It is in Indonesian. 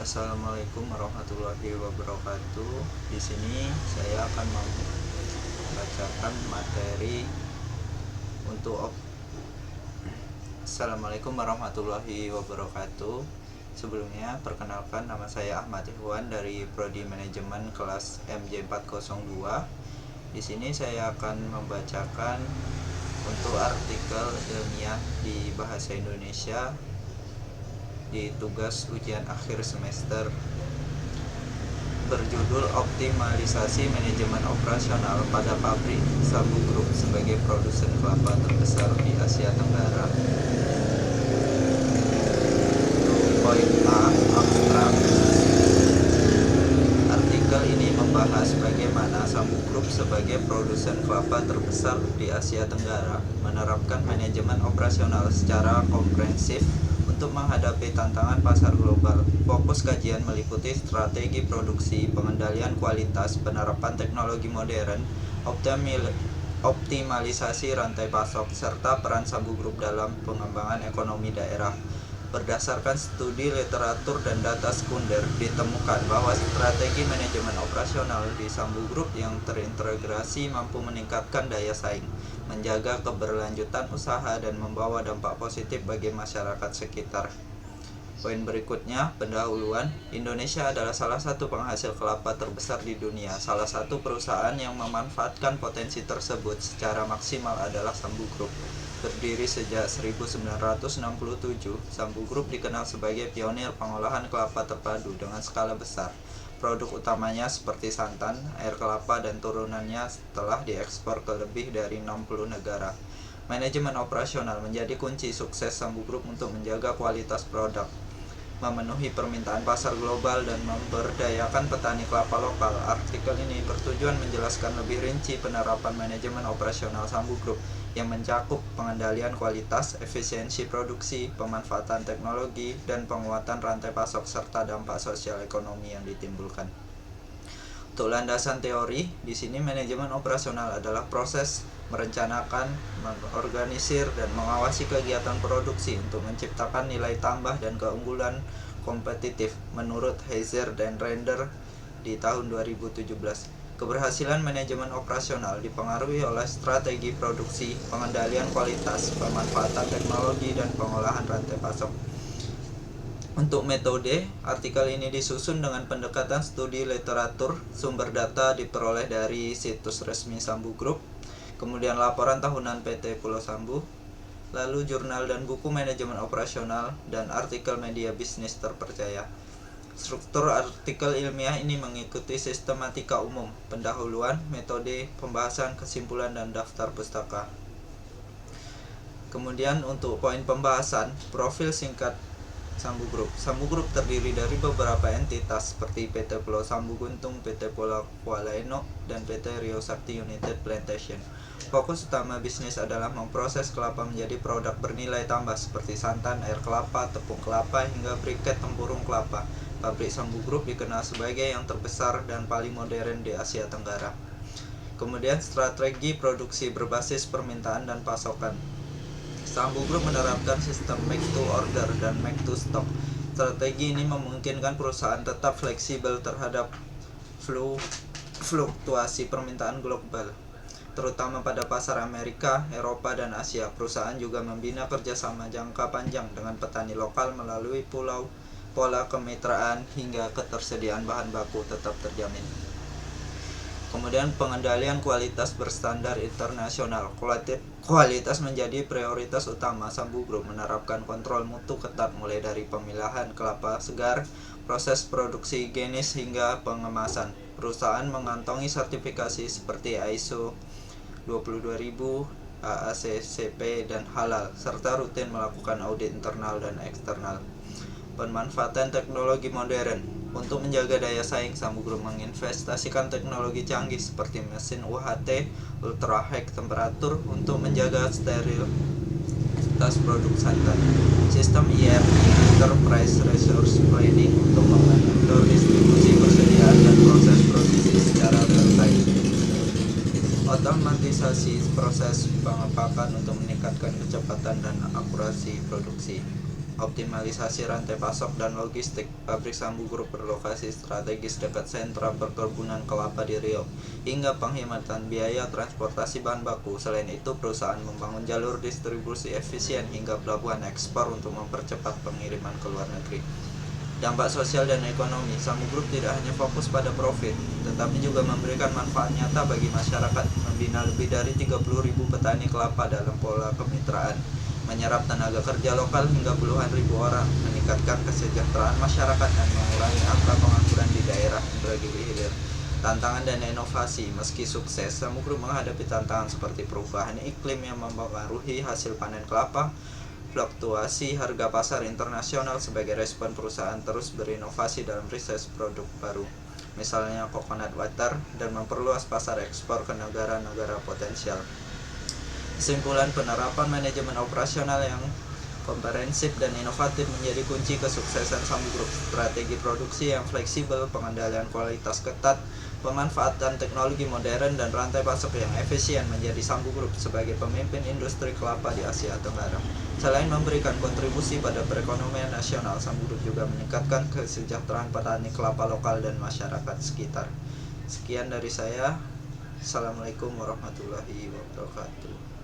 Assalamualaikum warahmatullahi wabarakatuh. Di sini saya akan membacakan materi untuk Assalamualaikum warahmatullahi wabarakatuh. Sebelumnya, perkenalkan, nama saya Ahmad Ikhwan dari Prodi Manajemen kelas MJ402. Di sini saya akan membacakan untuk artikel ilmiah di bahasa Indonesia di tugas ujian akhir semester berjudul Optimalisasi Manajemen Operasional pada Pabrik Sambu Group sebagai produsen kelapa terbesar di Asia Tenggara. Poin A, abstrak. Artikel ini membahas bagaimana Sambu Group sebagai produsen kelapa terbesar di Asia Tenggara menerapkan manajemen operasional secara komprehensif untuk menghadapi tantangan pasar global. Fokus kajian meliputi strategi produksi, pengendalian kualitas, penerapan teknologi modern, optimalisasi rantai pasok, serta peran Sambu Group dalam pengembangan ekonomi daerah. Berdasarkan studi literatur dan data sekunder, ditemukan bahwa strategi manajemen operasional di Sambu Group yang terintegrasi mampu meningkatkan daya saing, menjaga keberlanjutan usaha, dan membawa dampak positif bagi masyarakat sekitar. Poin berikutnya, pendahuluan. Indonesia adalah salah satu penghasil kelapa terbesar di dunia. Salah satu perusahaan yang memanfaatkan potensi tersebut secara maksimal adalah Sambu Group. Berdiri sejak 1967, Sambu Group dikenal sebagai pionir pengolahan kelapa terpadu dengan skala besar. Produk utamanya seperti santan, air kelapa, dan turunannya telah diekspor ke lebih dari 60 negara. Manajemen operasional menjadi kunci sukses Sambu Group untuk menjaga kualitas produk, memenuhi permintaan pasar global, dan memberdayakan petani kelapa lokal. Artikel ini bertujuan menjelaskan lebih rinci penerapan manajemen operasional Sambu Group yang mencakup pengendalian kualitas, efisiensi produksi, pemanfaatan teknologi, dan penguatan rantai pasok serta dampak sosial ekonomi yang ditimbulkan. Untuk landasan teori, di sini manajemen operasional adalah proses merencanakan, mengorganisir, dan mengawasi kegiatan produksi untuk menciptakan nilai tambah dan keunggulan kompetitif menurut Heiser dan Render di tahun 2017. Keberhasilan manajemen operasional dipengaruhi oleh strategi produksi, pengendalian kualitas, pemanfaatan teknologi, dan pengolahan rantai pasok. Untuk metode, artikel ini disusun dengan pendekatan studi literatur. Sumber data diperoleh dari situs resmi Sambu Group, kemudian laporan tahunan PT Pulau Sambu, lalu jurnal dan buku manajemen operasional, dan artikel media bisnis terpercaya. Struktur artikel ilmiah ini mengikuti sistematika umum, pendahuluan, metode, pembahasan, kesimpulan, dan daftar pustaka. Kemudian untuk poin pembahasan, profil singkat Sambu Group. Sambu Group terdiri dari beberapa entitas seperti PT Pulau Sambu Guntung, PT Pulau Kuala Eno, dan PT Rio Sakti United Plantation. Fokus utama bisnis adalah memproses kelapa menjadi produk bernilai tambah seperti santan, air kelapa, tepung kelapa, hingga briket tempurung kelapa. Pabrik Sambu Group dikenal sebagai yang terbesar dan paling modern di Asia Tenggara. Kemudian strategi produksi berbasis permintaan dan pasokan. Sambu Group menerapkan sistem make to order dan make to stock. Strategi ini memungkinkan perusahaan tetap fleksibel terhadap fluktuasi permintaan global, terutama pada pasar Amerika, Eropa, dan Asia. Perusahaan juga membina kerjasama jangka panjang dengan petani lokal melalui pola kemitraan hingga ketersediaan bahan baku tetap terjamin. Kemudian pengendalian kualitas berstandar internasional. Kualitas menjadi prioritas utama. Sambu Group menerapkan kontrol mutu ketat mulai dari pemilahan kelapa segar, proses produksi higienis, hingga pengemasan. Perusahaan mengantongi sertifikasi seperti ISO 22000, AACCP, dan halal, serta rutin melakukan audit internal dan eksternal. Pemanfaatan teknologi modern. Untuk menjaga daya saing, Sambu Group menginvestasikan teknologi canggih seperti mesin UHT ultra high temperatur untuk menjaga sterilitas produk santan, sistem ERP Enterprise Resource Planning untuk mengatur distribusi, persediaan, dan proses produksi secara real time. Otomatisasi proses pengepakan untuk meningkatkan kecepatan dan akurasi produksi. optimalisasi rantai pasok dan logistik. Pabrik Sambu Group berlokasi strategis dekat sentra perkebunan kelapa di Riau, hingga penghematan biaya transportasi bahan baku. Selain itu, perusahaan membangun jalur distribusi efisien hingga pelabuhan ekspor untuk mempercepat pengiriman ke luar negeri. Dampak sosial dan ekonomi, Sambu Group tidak hanya fokus pada profit, tetapi juga memberikan manfaat nyata bagi masyarakat, membina lebih dari 30.000 petani kelapa dalam pola kemitraan, menyerap tenaga kerja lokal hingga puluhan ribu orang, meningkatkan kesejahteraan masyarakat dan mengurangi angka pengangguran di daerah bergilir hilir. Tantangan dan inovasi, meski sukses, Sambu Group menghadapi tantangan seperti perubahan iklim yang mempengaruhi hasil panen kelapa, fluktuasi harga pasar internasional. Sebagai respon, perusahaan terus berinovasi dalam riset produk baru, misalnya coconut water, dan memperluas pasar ekspor ke negara-negara potensial. Kesimpulan, penerapan manajemen operasional yang komprehensif dan inovatif menjadi kunci kesuksesan Sambu Group. Strategi produksi yang fleksibel, pengendalian kualitas ketat, pemanfaatan teknologi modern, dan rantai pasok yang efisien menjadi Sambu Group sebagai pemimpin industri kelapa di Asia Tenggara. Selain memberikan kontribusi pada perekonomian nasional, Sambu Group juga meningkatkan kesejahteraan petani kelapa lokal dan masyarakat sekitar. Sekian dari saya. Assalamualaikum warahmatullahi wabarakatuh.